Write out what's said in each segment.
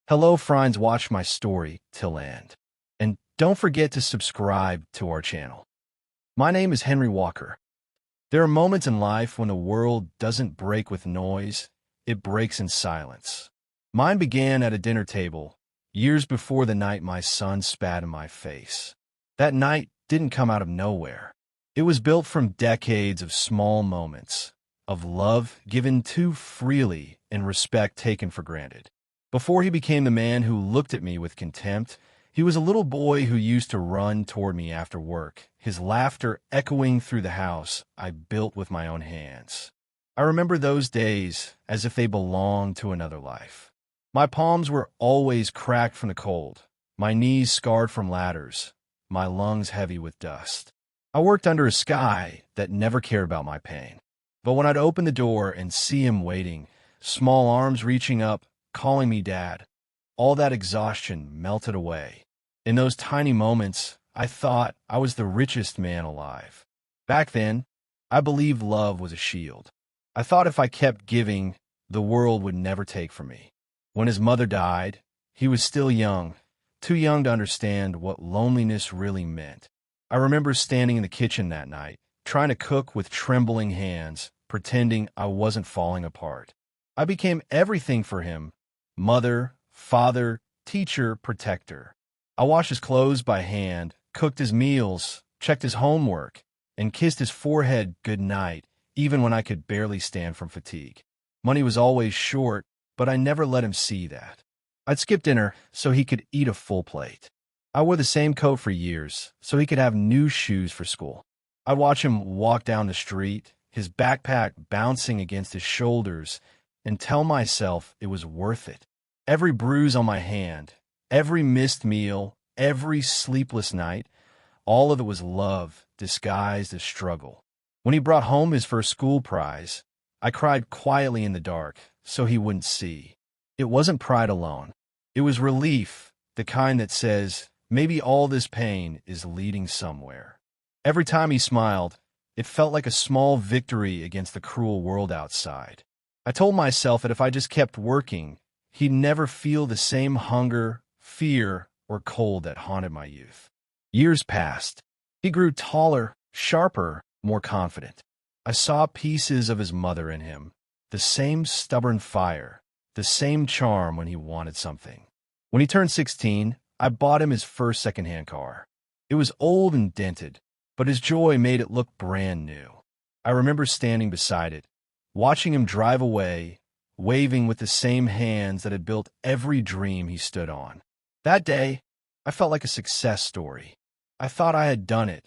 Hello, friends, watch my story till end. And don't forget to subscribe to our channel. My name is Henry Walker. There are moments in life when the world doesn't break with noise, it breaks in silence. Mine began at a dinner table, years before the night my son spat in my face. That night didn't come out of nowhere. It was built from decades of small moments, of love given too freely and respect taken for granted. Before he became the man who looked at me with contempt, he was a little boy who used to run toward me after work, his laughter echoing through the house I built with my own hands. I remember those days as if they belonged to another life. My palms were always cracked from the cold, my knees scarred from ladders, my lungs heavy with dust. I worked under a sky that never cared about my pain. But when I'd open the door and see him waiting, small arms reaching up, calling me Dad, all that exhaustion melted away. In those tiny moments, I thought I was the richest man alive. Back then, I believed love was a shield. I thought if I kept giving, the world would never take from me. When his mother died, he was still young, too young to understand what loneliness really meant. I remember standing in the kitchen that night, trying to cook with trembling hands, pretending I wasn't falling apart. I became everything for him: mother, father, teacher, protector. I washed his clothes by hand, cooked his meals, checked his homework, and kissed his forehead good night, even when I could barely stand from fatigue. Money was always short, but I never let him see that. I'd skip dinner so he could eat a full plate. I wore the same coat for years so he could have new shoes for school. I'd watch him walk down the street, his backpack bouncing against his shoulders, and tell myself it was worth it. Every bruise on my hand, every missed meal, every sleepless night, all of it was love disguised as struggle. When he brought home his first school prize, I cried quietly in the dark so he wouldn't see. It wasn't pride alone. It was relief, the kind that says, maybe all this pain is leading somewhere. Every time he smiled, it felt like a small victory against the cruel world outside. I told myself that if I just kept working, he'd never feel the same hunger, fear, or cold that haunted my youth. Years passed. He grew taller, sharper, more confident. I saw pieces of his mother in him, the same stubborn fire, the same charm when he wanted something. When he turned 16, I bought him his first secondhand car. It was old and dented, but his joy made it look brand new. I remember standing beside it, watching him drive away, waving with the same hands that had built every dream he stood on. That day, I felt like a success story. I thought I had done it.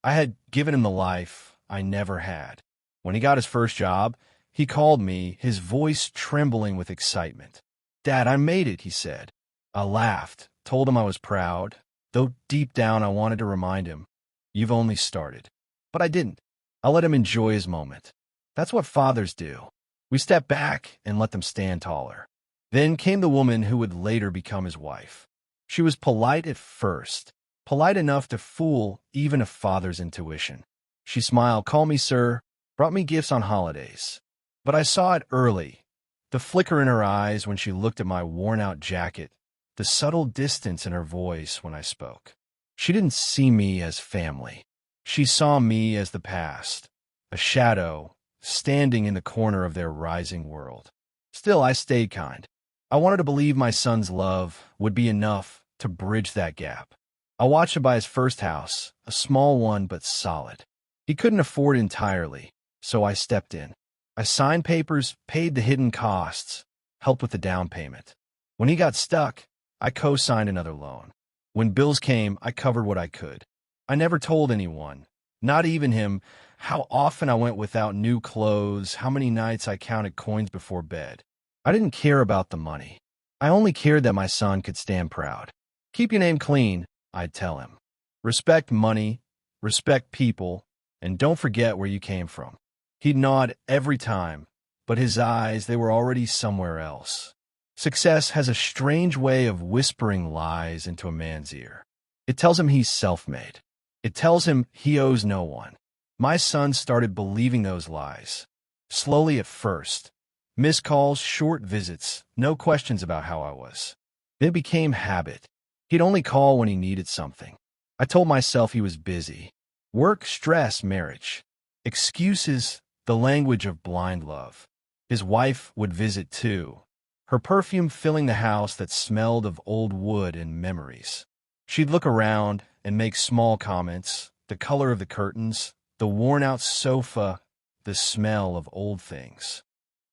I had given him the life I never had. When he got his first job, he called me, his voice trembling with excitement. "Dad, I made it," he said. I laughed, told him I was proud, though deep down I wanted to remind him, "You've only started." But I didn't. I let him enjoy his moment. That's what fathers do. We step back and let them stand taller. Then came the woman who would later become his wife. She was polite at first, polite enough to fool even a father's intuition. She smiled, "Call me sir," brought me gifts on holidays. But I saw it early, the flicker in her eyes when she looked at my worn-out jacket, the subtle distance in her voice when I spoke. She didn't see me as family. She saw me as the past, a shadow standing in the corner of their rising world. Still, I stayed kind. I wanted to believe my son's love would be enough to bridge that gap. I watched him buy his first house, a small one but solid. He couldn't afford it entirely, so I stepped in. I signed papers, paid the hidden costs, helped with the down payment. When he got stuck, I co-signed another loan. When bills came, I covered what I could. I never told anyone, not even him, how often I went without new clothes, how many nights I counted coins before bed. I didn't care about the money. I only cared that my son could stand proud. "Keep your name clean," I'd tell him. "Respect money, respect people, and don't forget where you came from." He'd nod every time, but his eyes, they were already somewhere else. Success has a strange way of whispering lies into a man's ear. It tells him he's self-made. It tells him he owes no one. My son started believing those lies. Slowly at first. Missed calls, short visits, no questions about how I was. It became habit. He'd only call when he needed something. I told myself he was busy. Work, stress, marriage. Excuses, the language of blind love. His wife would visit too, her perfume filling the house that smelled of old wood and memories. She'd look around and make small comments, the color of the curtains, the worn-out sofa, the smell of old things.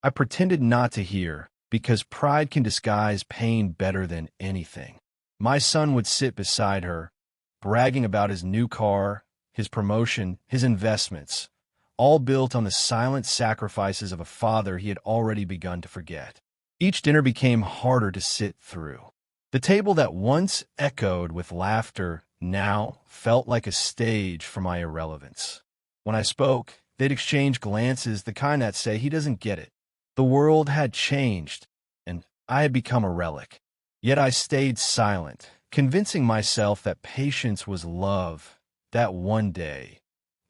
I pretended not to hear, because pride can disguise pain better than anything. My son would sit beside her, bragging about his new car, his promotion, his investments, all built on the silent sacrifices of a father he had already begun to forget. Each dinner became harder to sit through. The table that once echoed with laughter now felt like a stage for my irrelevance. When I spoke, they'd exchange glances, the kind that say, "He doesn't get it." The world had changed, and I had become a relic. Yet I stayed silent, convincing myself that patience was love, that one day,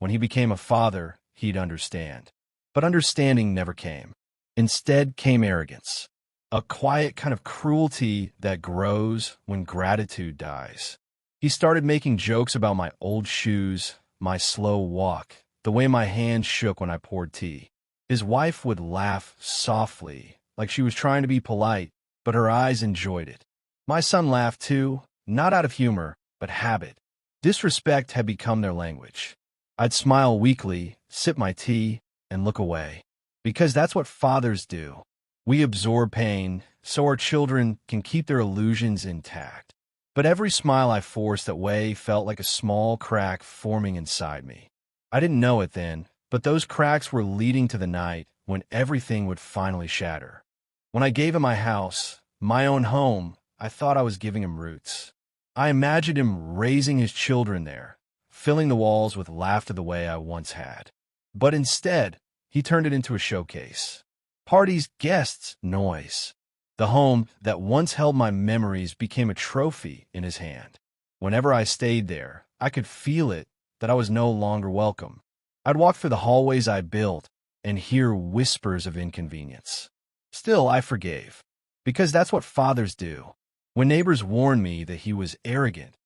when he became a father, he'd understand. But understanding never came. Instead came arrogance, a quiet kind of cruelty that grows when gratitude dies. He started making jokes about my old shoes, my slow walk, the way my hands shook when I poured tea. His wife would laugh softly, like she was trying to be polite, but her eyes enjoyed it. My son laughed too, not out of humor, but habit. Disrespect had become their language. I'd smile weakly, sip my tea, and look away. Because that's what fathers do. We absorb pain, so our children can keep their illusions intact. But every smile I forced that way felt like a small crack forming inside me. I didn't know it then, but those cracks were leading to the night when everything would finally shatter. When I gave him my house, my own home, I thought I was giving him roots. I imagined him raising his children there, filling the walls with laughter the way I once had. But instead, he turned it into a showcase. Parties, guests, noise. The home that once held my memories became a trophy in his hand. Whenever I stayed there, I could feel it, that I was no longer welcome. I'd walk through the hallways I built and hear whispers of inconvenience. Still, I forgave, because that's what fathers do. When neighbors warned me that he was arrogant,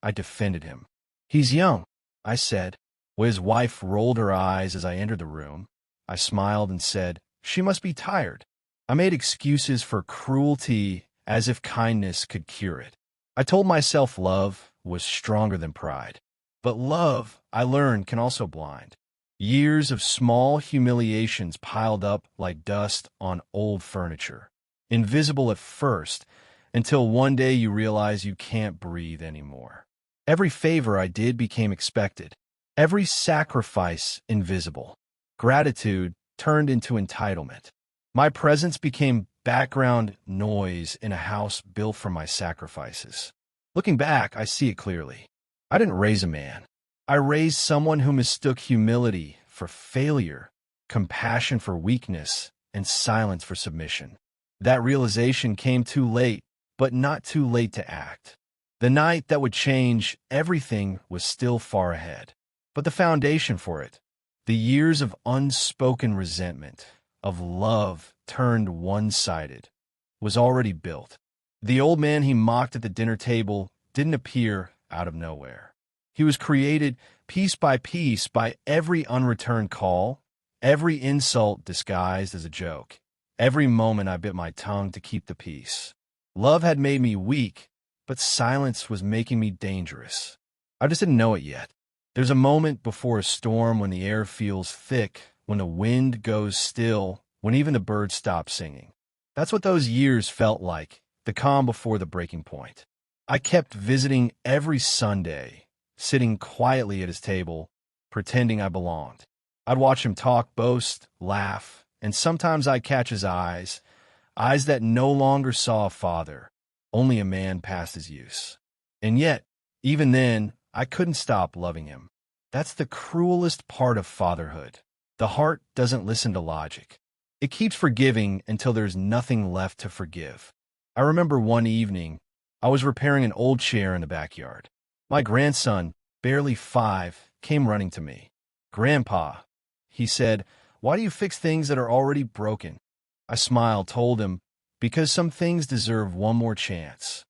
I defended him. "He's young," I said. When his wife rolled her eyes as I entered the room, I smiled and said, "She must be tired." I made excuses for cruelty as if kindness could cure it. I told myself love was stronger than pride. But love, I learned, can also blind. Years of small humiliations piled up like dust on old furniture. Invisible at first, until one day you realize you can't breathe anymore. Every favor I did became expected. Every sacrifice invisible. Gratitude turned into entitlement. My presence became background noise in a house built for my sacrifices. Looking back, I see it clearly. I didn't raise a man. I raised someone who mistook humility for failure, compassion for weakness, and silence for submission. That realization came too late, but not too late to act. The night that would change everything was still far ahead. But the foundation for it, the years of unspoken resentment, of love turned one-sided, was already built. The old man he mocked at the dinner table didn't appear out of nowhere. He was created piece by piece by every unreturned call, every insult disguised as a joke, every moment I bit my tongue to keep the peace. Love had made me weak, but silence was making me dangerous. I just didn't know it yet. There's a moment before a storm when the air feels thick, when the wind goes still, when even the birds stop singing. That's what those years felt like, the calm before the breaking point. I kept visiting every Sunday, sitting quietly at his table, pretending I belonged. I'd watch him talk, boast, laugh, and sometimes I'd catch his eyes that no longer saw a father, only a man past his use. And yet, even then, I couldn't stop loving him. That's the cruelest part of fatherhood. The heart doesn't listen to logic. It keeps forgiving until there's nothing left to forgive. I remember one evening, I was repairing an old chair in the backyard. My grandson, barely 5, came running to me. "Grandpa," he said, "why do you fix things that are already broken?" I smiled, told him, Because some things deserve one more chance.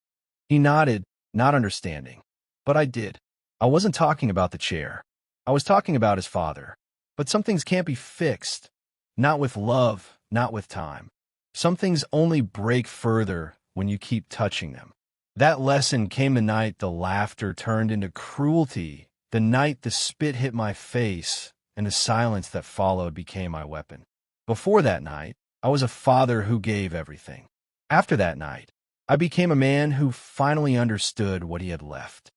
He nodded, not understanding. But I did. I wasn't talking about the chair. I was talking about his father. But some things can't be fixed. Not with love, not with time. Some things only break further when you keep touching them. That lesson came the night the laughter turned into cruelty, the night the spit hit my face, and the silence that followed became my weapon. Before that night, I was a father who gave everything. After that night, I became a man who finally understood what he had left.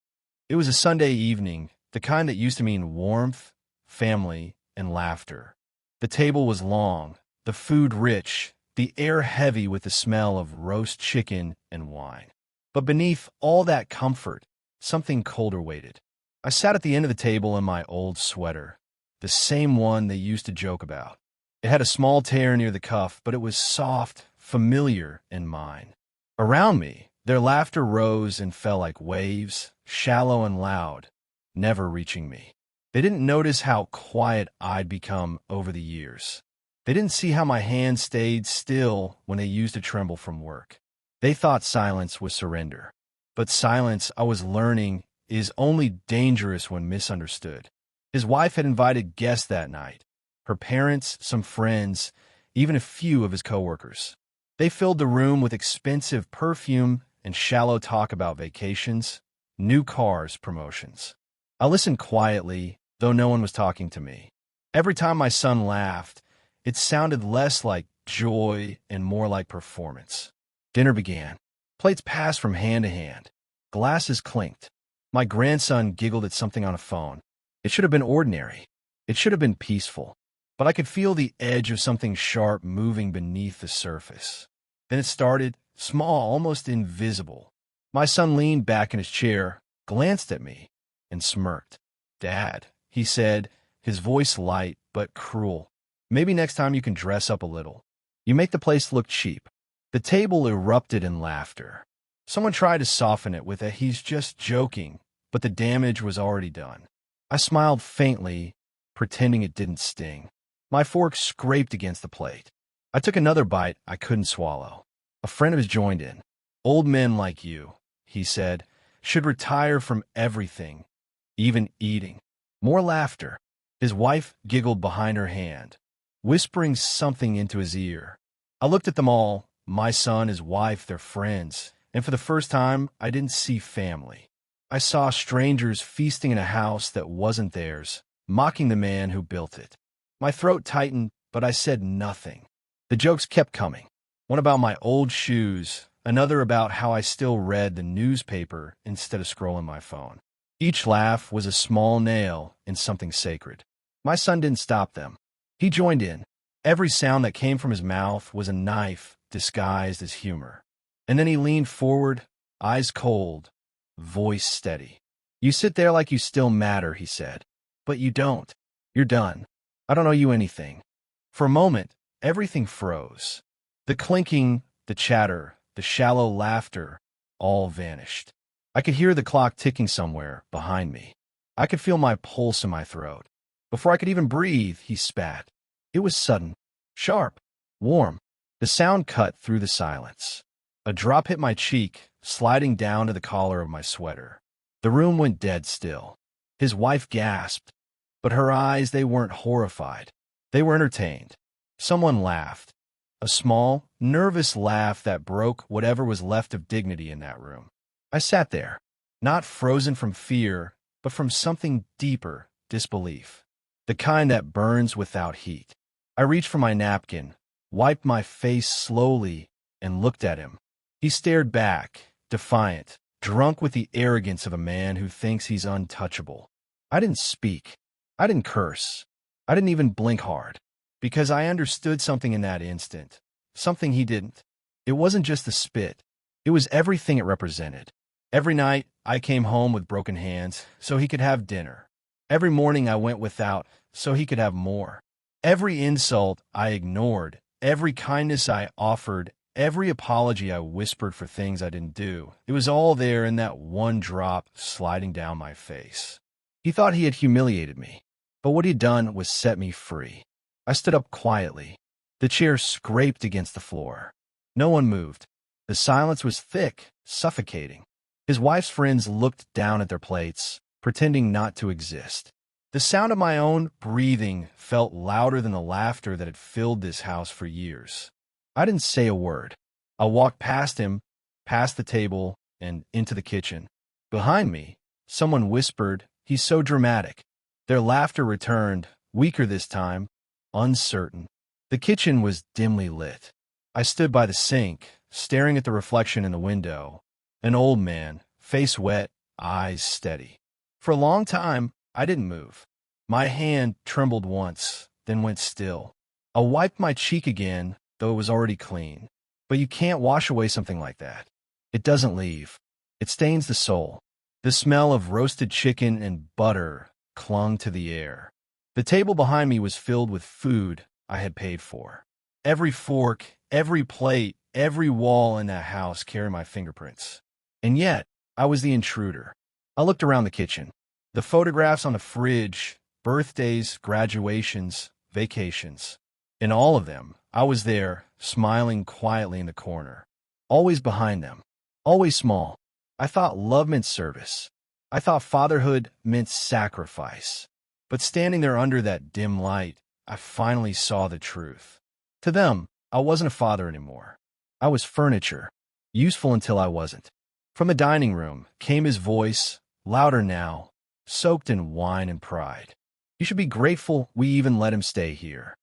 It was a Sunday evening, the kind that used to mean warmth, family, and laughter. The table was long, the food rich, the air heavy with the smell of roast chicken and wine. But beneath all that comfort, something colder waited. I sat at the end of the table in my old sweater, the same one they used to joke about. It had a small tear near the cuff, but it was soft, familiar, and mine. Around me, their laughter rose and fell like waves, shallow and loud, never reaching me. They didn't notice how quiet I'd become over the years. They didn't see how my hands stayed still when they used to tremble from work. They thought silence was surrender. But silence, I was learning, is only dangerous when misunderstood. His wife had invited guests that night. Her parents, some friends, even a few of his coworkers. They filled the room with expensive perfume and shallow talk about vacations, new cars, promotions. I listened quietly, though no one was talking to me. Every time my son laughed, it sounded less like joy and more like performance. Dinner began. Plates passed from hand to hand. Glasses clinked. My grandson giggled at something on a phone. It should have been ordinary. It should have been peaceful. But I could feel the edge of something sharp moving beneath the surface. Then it started, small, almost invisible. My son leaned back in his chair, glanced at me, and smirked. "Dad," he said, his voice light but cruel. "Maybe next time you can dress up a little. You make the place look cheap." The table erupted in laughter. Someone tried to soften it with a "he's just joking," but the damage was already done. I smiled faintly, pretending it didn't sting. My fork scraped against the plate. I took another bite I couldn't swallow. A friend of his joined in. "Old men like you," he said, "should retire from everything, even eating." More laughter. His wife giggled behind her hand, whispering something into his ear. I looked at them all, my son, his wife, their friends, and for the first time, I didn't see family. I saw strangers feasting in a house that wasn't theirs, mocking the man who built it. My throat tightened, but I said nothing. The jokes kept coming. One about my old shoes, another about how I still read the newspaper instead of scrolling my phone. Each laugh was a small nail in something sacred. My son didn't stop them. He joined in. Every sound that came from his mouth was a knife disguised as humor. And then he leaned forward, eyes cold, voice steady. "You sit there like you still matter," he said. "But you don't. You're done. I don't owe you anything." For a moment, everything froze. The clinking, the chatter, the shallow laughter, all vanished. I could hear the clock ticking somewhere behind me. I could feel my pulse in my throat. Before I could even breathe, he spat. It was sudden, sharp, warm. The sound cut through the silence. A drop hit my cheek, sliding down to the collar of my sweater. The room went dead still. His wife gasped, but her eyes, they weren't horrified. They were entertained. Someone laughed. A small, nervous laugh that broke whatever was left of dignity in that room. I sat there, not frozen from fear, but from something deeper, disbelief. The kind that burns without heat. I reached for my napkin, wiped my face slowly, and looked at him. He stared back, defiant, drunk with the arrogance of a man who thinks he's untouchable. I didn't speak. I didn't curse. I didn't even blink hard, because I understood something in that instant, something he didn't. It wasn't just the spit. It was everything it represented. Every night, I came home with broken hands so he could have dinner. Every morning I went without so he could have more. Every insult I ignored, every kindness I offered, every apology I whispered for things I didn't do, it was all there in that one drop sliding down my face. He thought he had humiliated me, but what he'd done was set me free. I stood up quietly. The chair scraped against the floor. No one moved. The silence was thick, suffocating. His wife's friends looked down at their plates, pretending not to exist. The sound of my own breathing felt louder than the laughter that had filled this house for years. I didn't say a word. I walked past him, past the table, and into the kitchen. Behind me, someone whispered, "He's so dramatic." Their laughter returned, weaker this time, uncertain. The kitchen was dimly lit. I stood by the sink, staring at the reflection in the window. An old man, face wet, eyes steady. For a long time, I didn't move. My hand trembled once, then went still. I wiped my cheek again, though it was already clean. But you can't wash away something like that. It doesn't leave. It stains the soul. The smell of roasted chicken and butter clung to the air. The table behind me was filled with food I had paid for. Every fork, every plate, every wall in that house carried my fingerprints. And yet, I was the intruder. I looked around the kitchen. The photographs on the fridge, birthdays, graduations, vacations. In all of them, I was there, smiling quietly in the corner. Always behind them. Always small. I thought love meant service. I thought fatherhood meant sacrifice. But standing there under that dim light, I finally saw the truth. To them, I wasn't a father anymore. I was furniture, useful until I wasn't. From the dining room came his voice, louder now, soaked in wine and pride. "You should be grateful we even let him stay here."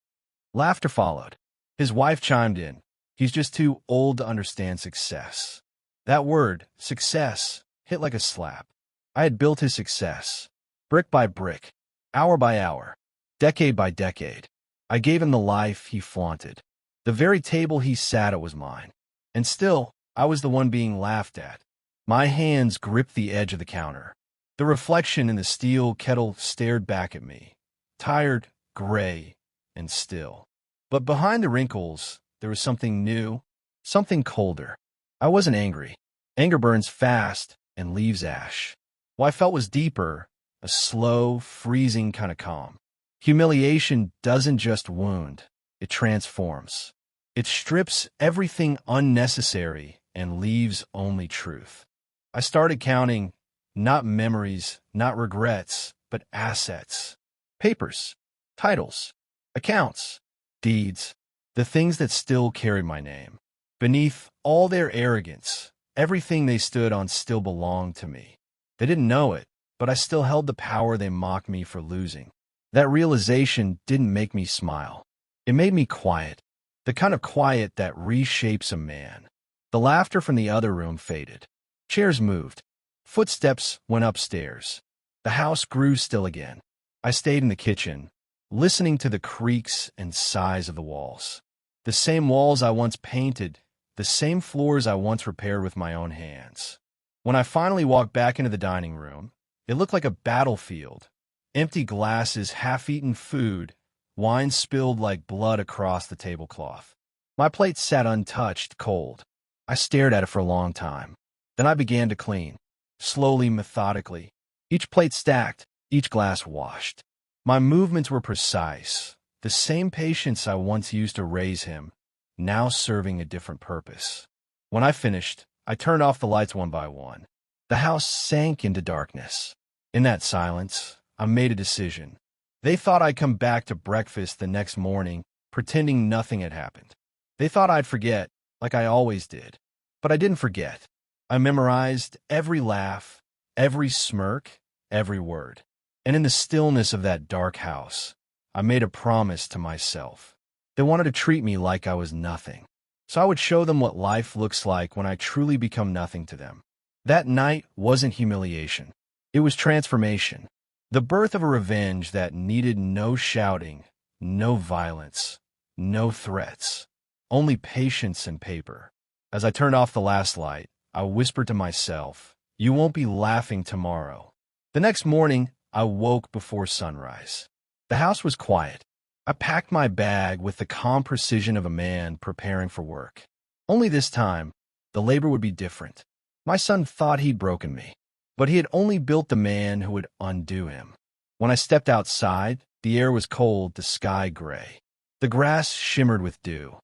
Laughter followed. His wife chimed in. "He's just too old to understand success." That word, success, hit like a slap. I had built his success, brick by brick, hour by hour, decade by decade. I gave him the life he flaunted. The very table he sat at was mine. And still, I was the one being laughed at. My hands gripped the edge of the counter. The reflection in the steel kettle stared back at me, tired, gray, and still. But behind the wrinkles, there was something new, something colder. I wasn't angry. Anger burns fast and leaves ash. What I felt was deeper, a slow, freezing kind of calm. Humiliation doesn't just wound, it transforms. It strips everything unnecessary and leaves only truth. I started counting, not memories, not regrets, but assets. Papers, titles, accounts, deeds, the things that still carried my name. Beneath all their arrogance, everything they stood on still belonged to me. They didn't know it, but I still held the power they mocked me for losing. That realization didn't make me smile. It made me quiet, the kind of quiet that reshapes a man. The laughter from the other room faded. Chairs moved. Footsteps went upstairs. The house grew still again. I stayed in the kitchen, listening to the creaks and sighs of the walls. The same walls I once painted, the same floors I once repaired with my own hands. When I finally walked back into the dining room, it looked like a battlefield. Empty glasses, half-eaten food, wine spilled like blood across the tablecloth. My plate sat untouched, cold. I stared at it for a long time. Then I began to clean, slowly, methodically. Each plate stacked, each glass washed. My movements were precise, the same patience I once used to raise him, now serving a different purpose. When I finished, I turned off the lights one by one. The house sank into darkness. In that silence, I made a decision. They thought I'd come back to breakfast the next morning, pretending nothing had happened. They thought I'd forget, like I always did. But I didn't forget. I memorized every laugh, every smirk, every word. And in the stillness of that dark house, I made a promise to myself. They wanted to treat me like I was nothing. So I would show them what life looks like when I truly become nothing to them. That night wasn't humiliation. It was transformation. The birth of a revenge that needed no shouting, no violence, no threats, only patience and paper. As I turned off the last light, I whispered to myself, "You won't be laughing tomorrow." The next morning, I woke before sunrise. The house was quiet. I packed my bag with the calm precision of a man preparing for work. Only this time, the labor would be different. My son thought he'd broken me, but he had only built the man who would undo him. When I stepped outside, the air was cold, the sky gray. The grass shimmered with dew.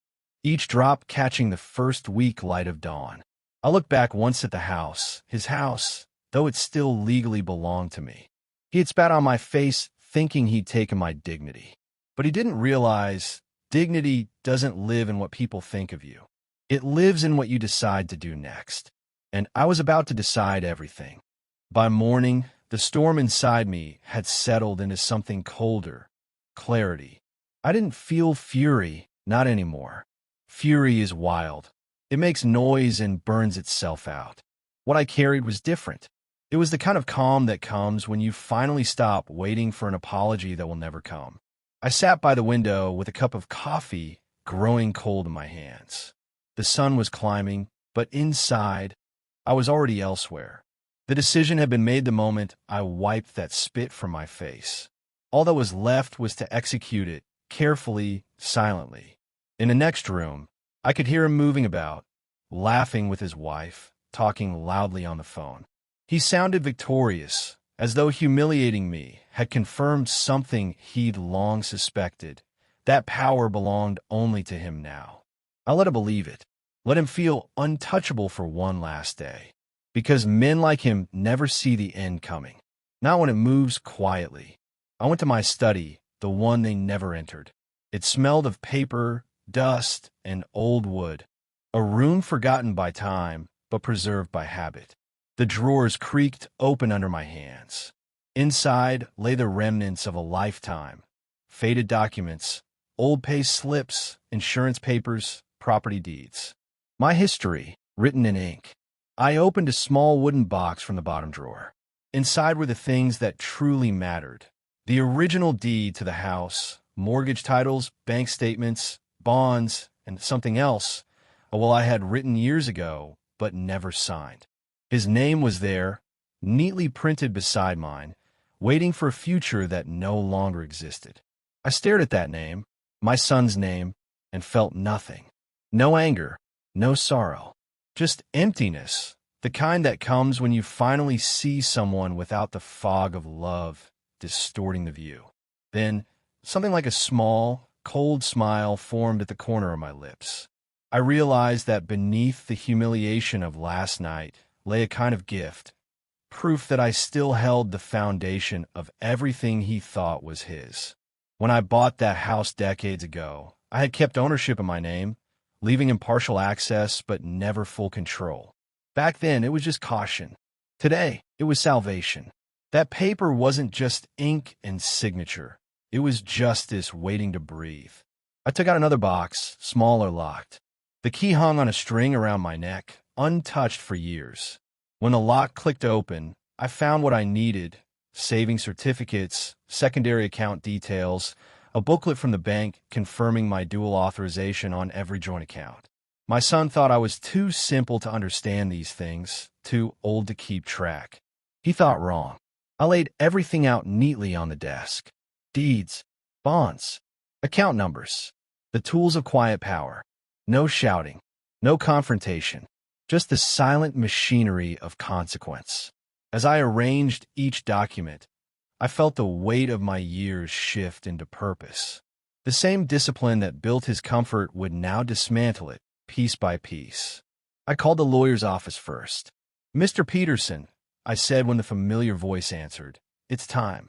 each drop catching the first weak light of dawn. I looked back once at the house, his house, though it still legally belonged to me. He had spat on my face, thinking he'd taken my dignity. But he didn't realize dignity doesn't live in what people think of you. It lives in what you decide to do next. And I was about to decide everything. By morning, the storm inside me had settled into something colder, clarity. I didn't feel fury, not anymore. Fury is wild. It makes noise and burns itself out. What I carried was different. It was the kind of calm that comes when you finally stop waiting for an apology that will never come. I sat by the window with a cup of coffee growing cold in my hands. The sun was climbing, but inside, I was already elsewhere. The decision had been made the moment I wiped that spit from my face. All that was left was to execute it, carefully, silently. In the next room, I could hear him moving about, laughing with his wife, talking loudly on the phone. He sounded victorious, as though humiliating me had confirmed something he'd long suspected. That power belonged only to him now. I let him believe it. Let him feel untouchable for one last day. Because men like him never see the end coming. Not when it moves quietly. I went to my study, the one they never entered. It smelled of paper, dust, and old wood. A room forgotten by time, but preserved by habit. The drawers creaked open under my hands. Inside lay the remnants of a lifetime. Faded documents, old pay slips, insurance papers, property deeds. My history, written in ink. I opened a small wooden box from the bottom drawer. Inside were the things that truly mattered. The original deed to the house, mortgage titles, bank statements, bonds, and something else, well, I had written years ago, but never signed. His name was there, neatly printed beside mine, waiting for a future that no longer existed. I stared at that name, my son's name, and felt nothing. No anger, no sorrow, just emptiness, the kind that comes when you finally see someone without the fog of love distorting the view. Then, something like a small, cold smile formed at the corner of my lips. I realized that beneath the humiliation of last night lay a kind of gift, proof that I still held the foundation of everything he thought was his. When I bought that house decades ago, I had kept ownership of my name, leaving him partial access but never full control. Back then, it was just caution. Today, it was salvation. That paper wasn't just ink and signature. It was justice waiting to breathe. I took out another box, smaller, locked. The key hung on a string around my neck, untouched for years. When the lock clicked open, I found what I needed: saving certificates, secondary account details, a booklet from the bank confirming my dual authorization on every joint account. My son thought I was too simple to understand these things, too old to keep track. He thought wrong. I laid everything out neatly on the desk. Deeds, bonds, account numbers, the tools of quiet power. No shouting, no confrontation, just the silent machinery of consequence. As I arranged each document, I felt the weight of my years shift into purpose. The same discipline that built his comfort would now dismantle it, piece by piece. I called the lawyer's office first. "Mr. Peterson," I said when the familiar voice answered. "It's time."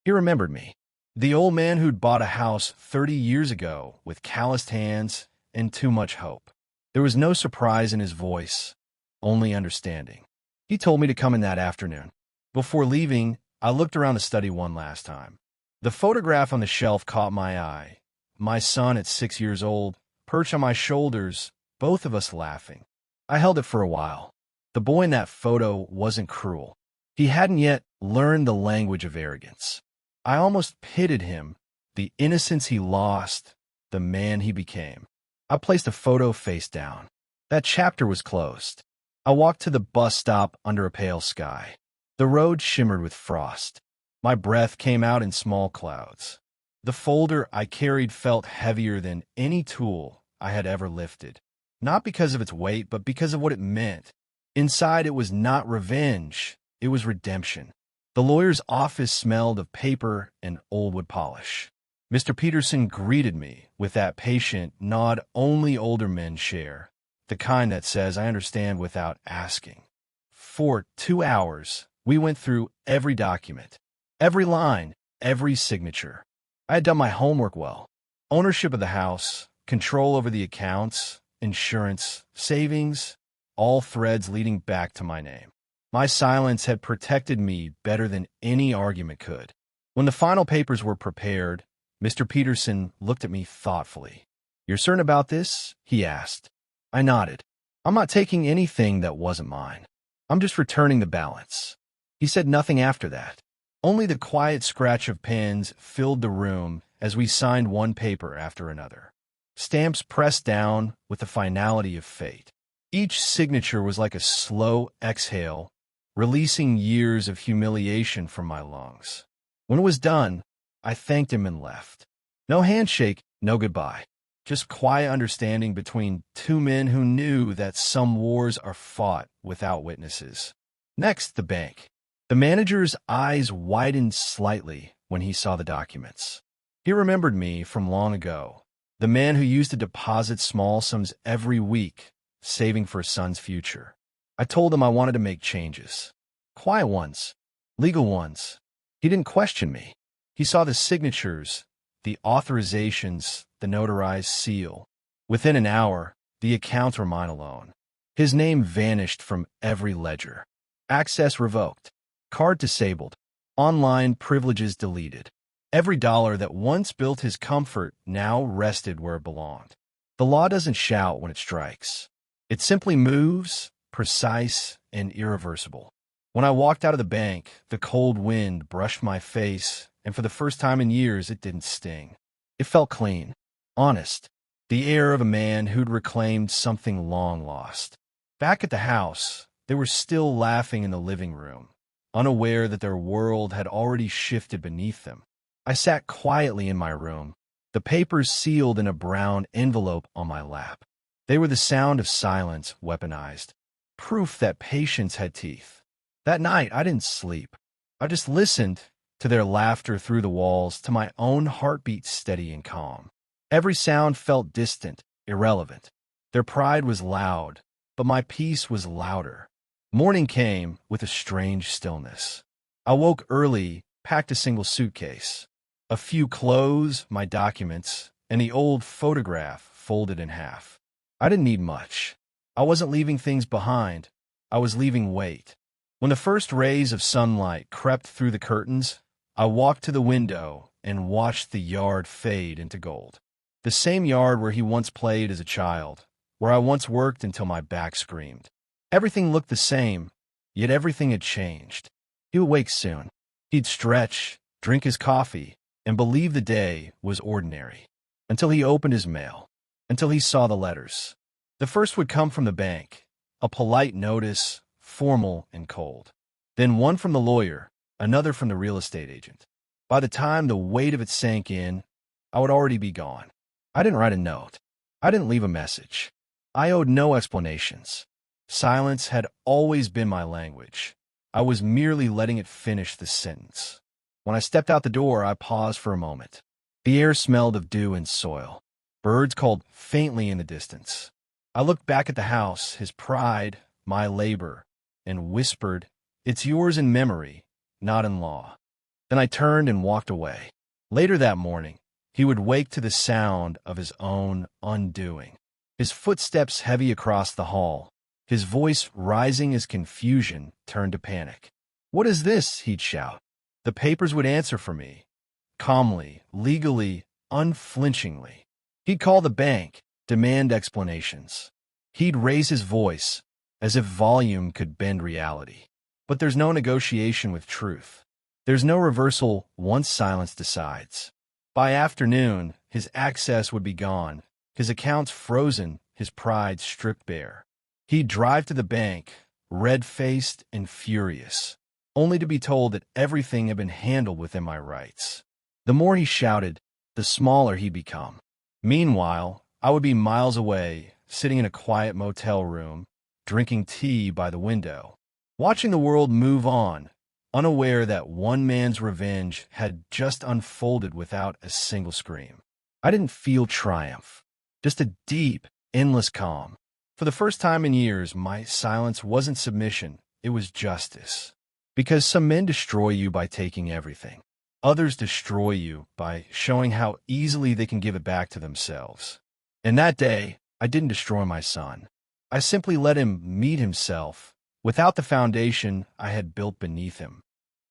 He remembered me. The old man who'd bought a house 30 years ago with calloused hands and too much hope. There was no surprise in his voice, only understanding. He told me to come in that afternoon. Before leaving, I looked around the study one last time. The photograph on the shelf caught my eye. My son at 6 years old, perched on my shoulders, both of us laughing. I held it for a while. The boy in that photo wasn't cruel. He hadn't yet learned the language of arrogance. I almost pitied him, the innocence he lost, the man he became. I placed the photo face down. That chapter was closed. I walked to the bus stop under a pale sky. The road shimmered with frost. My breath came out in small clouds. The folder I carried felt heavier than any tool I had ever lifted. Not because of its weight, but because of what it meant. Inside, it was not revenge. It was redemption. The lawyer's office smelled of paper and old wood polish. Mr. Peterson greeted me with that patient nod only older men share, the kind that says, "I understand," without asking. For 2 hours, we went through every document, every line, every signature. I had done my homework well. Ownership of the house, control over the accounts, insurance, savings, all threads leading back to my name. My silence had protected me better than any argument could. When the final papers were prepared, Mr. Peterson looked at me thoughtfully. "You're certain about this?" he asked. I nodded. "I'm not taking anything that wasn't mine. I'm just returning the balance." He said nothing after that. Only the quiet scratch of pens filled the room as we signed one paper after another. Stamps pressed down with the finality of fate. Each signature was like a slow exhale, releasing years of humiliation from my lungs. When it was done, I thanked him and left. No handshake, no goodbye. Just quiet understanding between two men who knew that some wars are fought without witnesses. Next, the bank. The manager's eyes widened slightly when he saw the documents. He remembered me from long ago, the man who used to deposit small sums every week, saving for his son's future. I told him I wanted to make changes. Quiet ones, legal ones. He didn't question me. He saw the signatures, the authorizations, the notarized seal. Within an hour, the accounts were mine alone. His name vanished from every ledger. Access revoked. Card disabled. Online privileges deleted. Every dollar that once built his comfort now rested where it belonged. The law doesn't shout when it strikes. It simply moves, precise and irreversible. When I walked out of the bank, the cold wind brushed my face, and for the first time in years, it didn't sting. It felt clean, honest, the air of a man who'd reclaimed something long lost. Back at the house, they were still laughing in the living room, unaware that their world had already shifted beneath them. I sat quietly in my room, the papers sealed in a brown envelope on my lap. They were the sound of silence weaponized, proof that patience had teeth. That night, I didn't sleep. I just listened to their laughter through the walls, to my own heartbeat steady and calm. Every sound felt distant, irrelevant. Their pride was loud, but my peace was louder. Morning came with a strange stillness. I woke early, packed a single suitcase. A few clothes, my documents, and the old photograph folded in half. I didn't need much. I wasn't leaving things behind. I was leaving weight. When the first rays of sunlight crept through the curtains, I walked to the window and watched the yard fade into gold. The same yard where he once played as a child, where I once worked until my back screamed. Everything looked the same, yet everything had changed. He would wake soon. He'd stretch, drink his coffee, and believe the day was ordinary. Until he opened his mail, until he saw the letters. The first would come from the bank, a polite notice, formal and cold. Then one from the lawyer, another from the real estate agent. By the time the weight of it sank in, I would already be gone. I didn't write a note. I didn't leave a message. I owed no explanations. Silence had always been my language. I was merely letting it finish the sentence. When I stepped out the door, I paused for a moment. The air smelled of dew and soil. Birds called faintly in the distance. I looked back at the house, his pride, my labor, and whispered, "It's yours in memory, not in law." Then I turned and walked away. Later that morning, he would wake to the sound of his own undoing. His footsteps heavy across the hall, his voice rising as confusion turned to panic. "What is this?" he'd shout. The papers would answer for me, calmly, legally, unflinchingly. He'd call the bank, demand explanations. He'd raise his voice, as if volume could bend reality. But there's no negotiation with truth. There's no reversal once silence decides. By afternoon, his access would be gone, his accounts frozen, his pride stripped bare. He'd drive to the bank, red-faced and furious, only to be told that everything had been handled within my rights. The more he shouted, the smaller he'd become. Meanwhile, I would be miles away, sitting in a quiet motel room, drinking tea by the window, watching the world move on, unaware that one man's revenge had just unfolded without a single scream. I didn't feel triumph, just a deep, endless calm. For the first time in years, my silence wasn't submission, it was justice. Because some men destroy you by taking everything. Others destroy you by showing how easily they can give it back to themselves. And that day, I didn't destroy my son. I simply let him meet himself without the foundation I had built beneath him.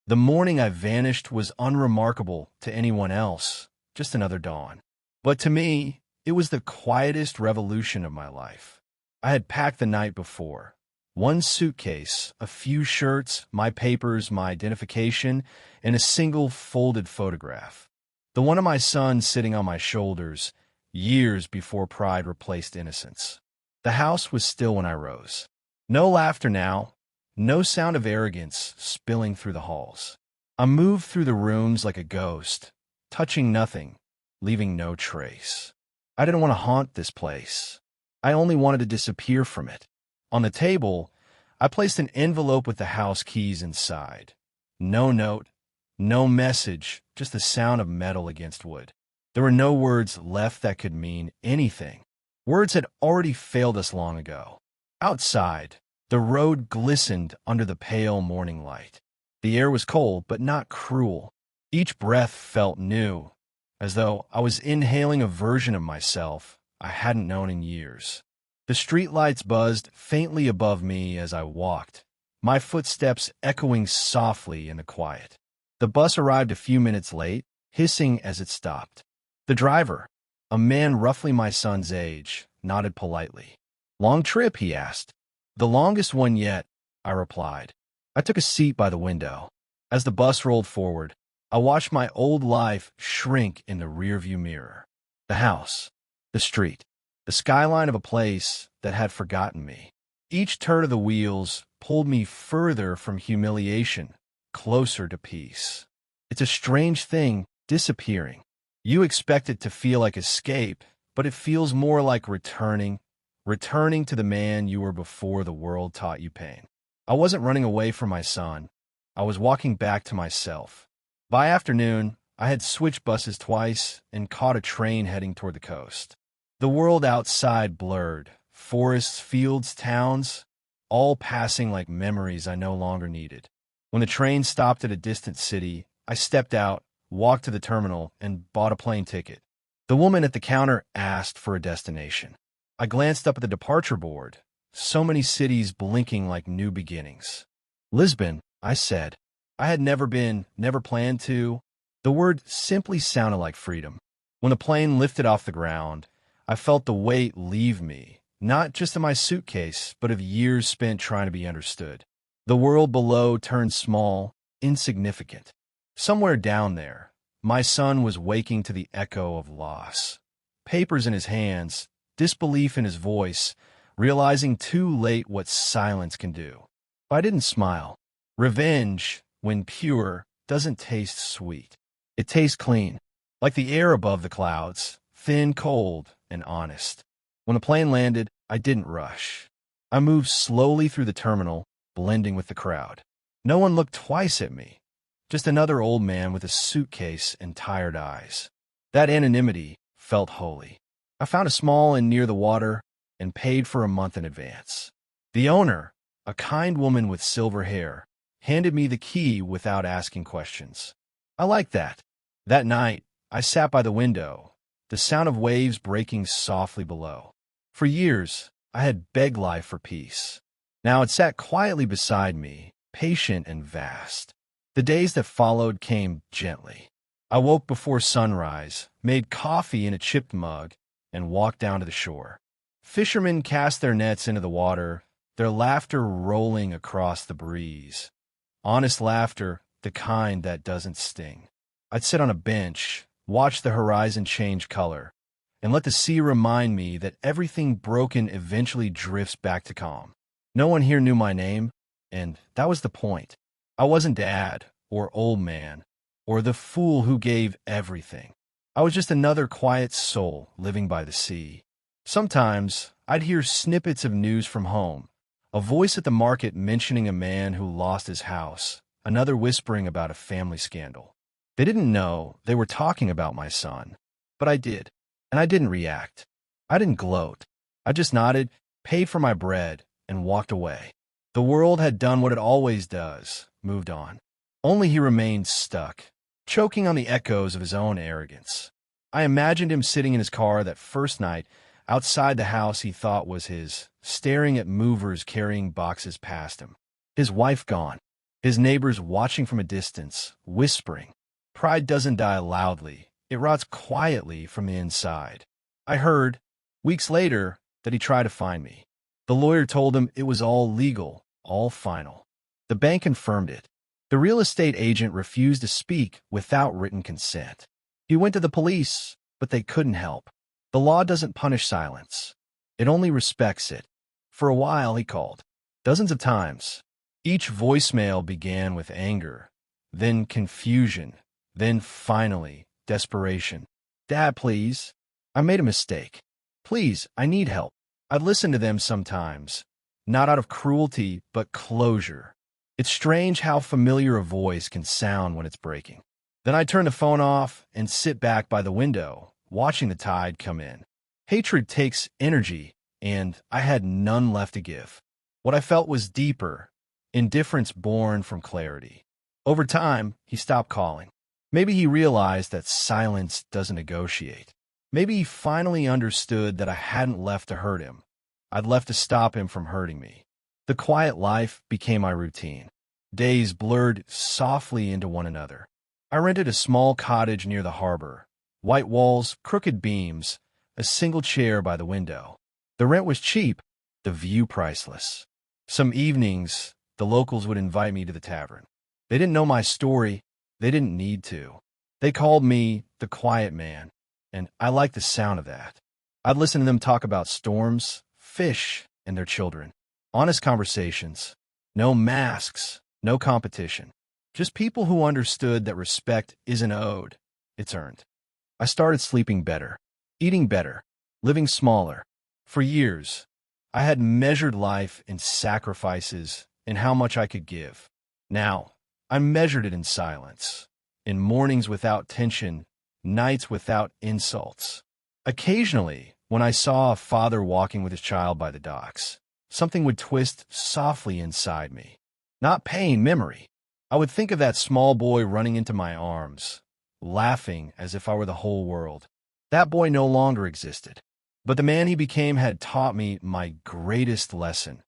The morning I vanished was unremarkable to anyone else, just another dawn. But to me, it was the quietest revolution of my life. I had packed the night before. One suitcase, a few shirts, my papers, my identification, and a single folded photograph. The one of my son sitting on my shoulders, years before pride replaced innocence. The house was still when I rose. No laughter now, no sound of arrogance spilling through the halls. I moved through the rooms like a ghost, touching nothing, leaving no trace. I didn't want to haunt this place. I only wanted to disappear from it. On the table, I placed an envelope with the house keys inside. No note, no message, just the sound of metal against wood. There were no words left that could mean anything. Words had already failed us long ago. Outside, the road glistened under the pale morning light. The air was cold, but not cruel. Each breath felt new, as though I was inhaling a version of myself I hadn't known in years. The streetlights buzzed faintly above me as I walked, my footsteps echoing softly in the quiet. The bus arrived a few minutes late, hissing as it stopped. The driver, a man roughly my son's age, nodded politely. "Long trip?" he asked. "The longest one yet," I replied. I took a seat by the window. As the bus rolled forward, I watched my old life shrink in the rearview mirror. The house, the street, the skyline of a place that had forgotten me. Each turn of the wheels pulled me further from humiliation, closer to peace. It's a strange thing, disappearing. You expect it to feel like escape, but it feels more like returning to the man you were before the world taught you pain. I wasn't running away from my son. I was walking back to myself. By afternoon, I had switched buses twice and caught a train heading toward the coast. The world outside blurred, forests, fields, towns, all passing like memories I no longer needed. When the train stopped at a distant city, I stepped out, walked to the terminal, and bought a plane ticket. The woman at the counter asked for a destination. I glanced up at the departure board, so many cities blinking like new beginnings. "Lisbon," I said. I had never been, never planned to. The word simply sounded like freedom. When the plane lifted off the ground, I felt the weight leave me, not just of my suitcase, but of years spent trying to be understood. The world below turned small, insignificant. Somewhere down there, my son was waking to the echo of loss. Papers in his hands, disbelief in his voice, realizing too late what silence can do. But I didn't smile. Revenge, when pure, doesn't taste sweet. It tastes clean, like the air above the clouds, thin, cold, and honest. When the plane landed, I didn't rush. I moved slowly through the terminal, blending with the crowd. No one looked twice at me, just another old man with a suitcase and tired eyes. That anonymity felt holy. I found a small inn near the water and paid for a month in advance. The owner, a kind woman with silver hair, handed me the key without asking questions. I liked that. That night, I sat by the window, the sound of waves breaking softly below. For years, I had begged life for peace. Now it sat quietly beside me, patient and vast. The days that followed came gently. I woke before sunrise, made coffee in a chipped mug, and walked down to the shore. Fishermen cast their nets into the water, their laughter rolling across the breeze. Honest laughter, the kind that doesn't sting. I'd sit on a bench, watch the horizon change color, and let the sea remind me that everything broken eventually drifts back to calm. No one here knew my name, and that was the point. I wasn't dad, or old man, or the fool who gave everything. I was just another quiet soul living by the sea. Sometimes I'd hear snippets of news from home, a voice at the market mentioning a man who lost his house, another whispering about a family scandal. They didn't know they were talking about my son, but I did, and I didn't react. I didn't gloat. I just nodded, paid for my bread, and walked away. The world had done what it always does, moved on. Only he remained stuck, choking on the echoes of his own arrogance. I imagined him sitting in his car that first night, outside the house he thought was his, staring at movers carrying boxes past him. His wife gone. His neighbors watching from a distance, whispering. Pride doesn't die loudly. It rots quietly from the inside. I heard, weeks later, that he tried to find me. The lawyer told him it was all legal, all final. The bank confirmed it. The real estate agent refused to speak without written consent. He went to the police, but they couldn't help. The law doesn't punish silence. It only respects it. For a while, he called. Dozens of times. Each voicemail began with anger, then confusion, then finally, desperation. Dad, please. I made a mistake. Please, I need help. I'd listen to them sometimes, not out of cruelty, but closure. It's strange how familiar a voice can sound when it's breaking. Then I'd turn the phone off and sit back by the window, watching the tide come in. Hatred takes energy, and I had none left to give. What I felt was deeper, indifference born from clarity. Over time, he stopped calling. Maybe he realized that silence doesn't negotiate. Maybe he finally understood that I hadn't left to hurt him. I'd left to stop him from hurting me. The quiet life became my routine. Days blurred softly into one another. I rented a small cottage near the harbor. White walls, crooked beams, a single chair by the window. The rent was cheap, the view priceless. Some evenings, the locals would invite me to the tavern. They didn't know my story. They didn't need to. They called me the quiet man, and I liked the sound of that. I'd listen to them talk about storms, fish, and their children. Honest conversations. No masks, no competition. Just people who understood that respect isn't owed, it's earned. I started sleeping better, eating better, living smaller. For years, I had measured life in sacrifices and how much I could give. Now, I measured it in silence, in mornings without tension, nights without insults. Occasionally, when I saw a father walking with his child by the docks, something would twist softly inside me. Not pain, memory. I would think of that small boy running into my arms, laughing as if I were the whole world. That boy no longer existed. But the man he became had taught me my greatest lesson,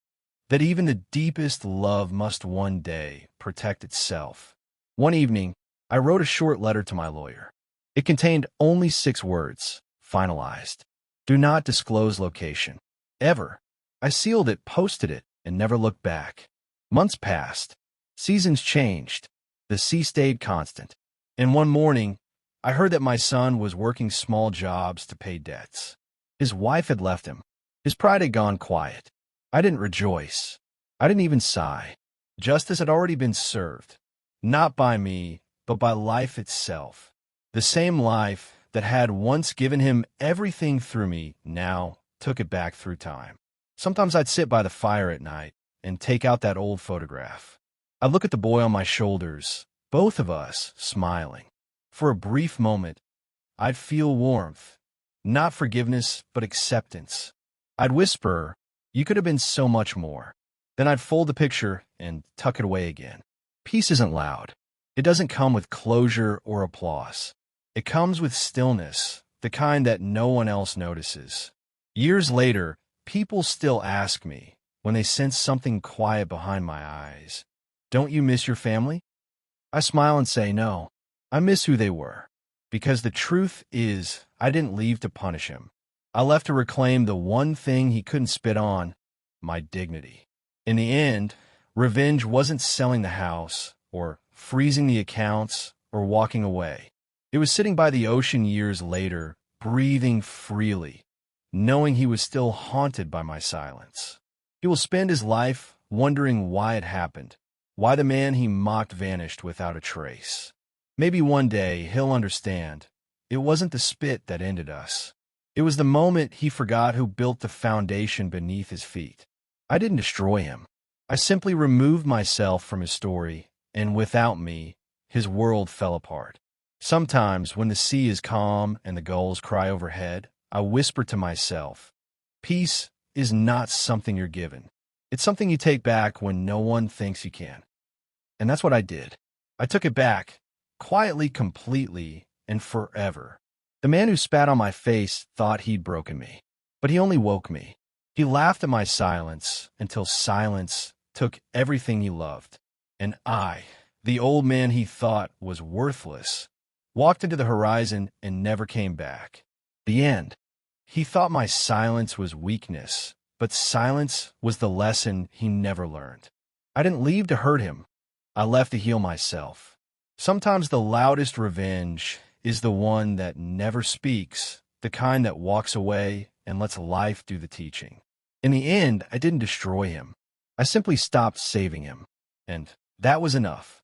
that even the deepest love must one day protect itself. One evening, I wrote a short letter to my lawyer. It contained only 6 words, finalized. Do not disclose location. Ever. I sealed it, posted it, and never looked back. Months passed. Seasons changed. The sea stayed constant. And one morning, I heard that my son was working small jobs to pay debts. His wife had left him. His pride had gone quiet. I didn't rejoice. I didn't even sigh. Justice had already been served. Not by me, but by life itself. The same life that had once given him everything through me now took it back through time. Sometimes I'd sit by the fire at night and take out that old photograph. I'd look at the boy on my shoulders, both of us smiling. For a brief moment, I'd feel warmth. Not forgiveness, but acceptance. I'd whisper, "You could have been so much more." Then I'd fold the picture and tuck it away again. Peace isn't loud. It doesn't come with closure or applause. It comes with stillness, the kind that no one else notices. Years later, people still ask me, when they sense something quiet behind my eyes, "Don't you miss your family?" I smile and say, "No, I miss who they were." Because the truth is, I didn't leave to punish him. I left to reclaim the one thing he couldn't spit on, my dignity. In the end, revenge wasn't selling the house, or freezing the accounts, or walking away. It was sitting by the ocean years later, breathing freely, knowing he was still haunted by my silence. He will spend his life wondering why it happened, why the man he mocked vanished without a trace. Maybe one day he'll understand. It wasn't the spit that ended us. It was the moment he forgot who built the foundation beneath his feet. I didn't destroy him. I simply removed myself from his story and without me, his world fell apart. Sometimes, when the sea is calm and the gulls cry overhead, I whisper to myself, peace is not something you're given. It's something you take back when no one thinks you can. And that's what I did. I took it back, quietly, completely, and forever. The man who spat on my face thought he'd broken me, but he only woke me. He laughed at my silence until silence took everything he loved. And I, the old man he thought was worthless, walked into the horizon and never came back. The end. He thought my silence was weakness, but silence was the lesson he never learned. I didn't leave to hurt him. I left to heal myself. Sometimes the loudest revenge is the one that never speaks, the kind that walks away and lets life do the teaching. In the end, I didn't destroy him. I simply stopped saving him. And that was enough.